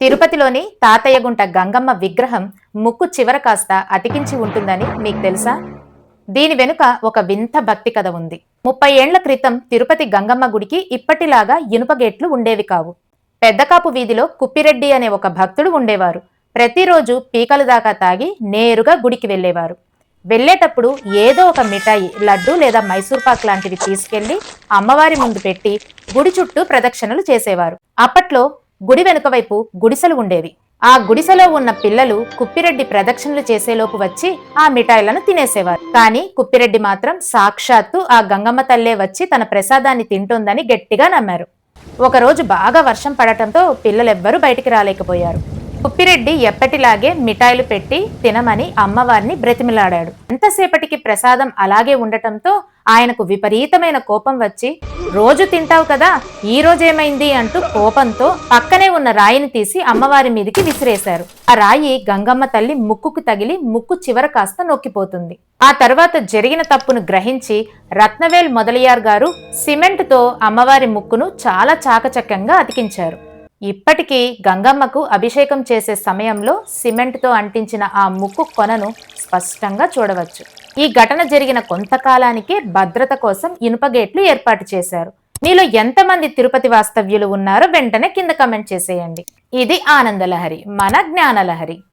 తిరుపతిలోని తాతయ్యగుంట గంగమ్మ విగ్రహం ముక్కు చివర కాస్త అతికించి ఉంటుందని మీకు తెలుసా? దీని వెనుక ఒక వింత భక్తి కథ ఉంది. 30 ఏండ్ల క్రితం తిరుపతి గంగమ్మ గుడికి ఇప్పటిలాగా ఇనుప గేట్లు ఉండేవి కావు. పెద్దకాపు వీధిలో కుప్పిరెడ్డి అనే ఒక భక్తుడు ఉండేవారు. ప్రతిరోజు పీకల దాకా తాగి నేరుగా గుడికి వెళ్లేవారు. వెళ్లేటప్పుడు ఏదో ఒక మిఠాయి, లడ్డు లేదా మైసూర్ పాక్ లాంటివి తీసుకెళ్లి అమ్మవారి ముందు పెట్టి గుడి చుట్టూ ప్రదక్షిణలు చేసేవారు. అప్పట్లో గుడి వెనుక వైపు గుడిసెలు ఉండేవి. ఆ గుడిసెలో ఉన్న పిల్లలు కుప్పిరెడ్డి ప్రదక్షిణలు చేసేలోపు వచ్చి ఆ మిఠాయిలను తినేసేవారు. కానీ కుప్పిరెడ్డి మాత్రం సాక్షాత్తు ఆ గంగమ్మ తల్లే వచ్చి తన ప్రసాదాన్ని తింటోందని గట్టిగా నమ్మారు. ఒకరోజు బాగా వర్షం పడటంతో పిల్లలెవ్వరూ బయటికి రాలేకపోయారు. కుప్పిరెడ్డి ఎప్పటిలాగే మిఠాయిలు పెట్టి తినమని అమ్మవారిని బ్రతిమిలాడాడు. ఎంతసేపటికి ప్రసాదం అలాగే ఉండటంతో ఆయనకు విపరీతమైన కోపం వచ్చి, రోజు తింటావు కదా, ఈ రోజేమైంది అంటూ కోపంతో పక్కనే ఉన్న రాయిని తీసి అమ్మవారి మీదికి విసిరేశారు. ఆ రాయి గంగమ్మ తల్లి ముక్కుకు తగిలి ముక్కు చివర కాస్త నొక్కిపోతుంది. ఆ తర్వాత జరిగిన తప్పును గ్రహించి రత్నవేల్ మొదలయ్యార్ గారు సిమెంటుతో అమ్మవారి ముక్కును చాలా చాకచక్యంగా అతికించారు. ఇప్పటికీ గంగమ్మకు అభిషేకం చేసే సమయంలో సిమెంటుతో అంటించిన ఆ ముక్కు కొనను స్పష్టంగా చూడవచ్చు. ఈ ఘటన జరిగిన కొంతకాలానికే భద్రత కోసం ఇనుప గేట్లు ఏర్పాటు చేశారు. మీలో ఎంతమంది తిరుపతి వాస్తవ్యులు ఉన్నారో వెంటనే కింద కమెంట్ చేసేయండి. ఇది ఆనందలహరి, మన జ్ఞానలహరి.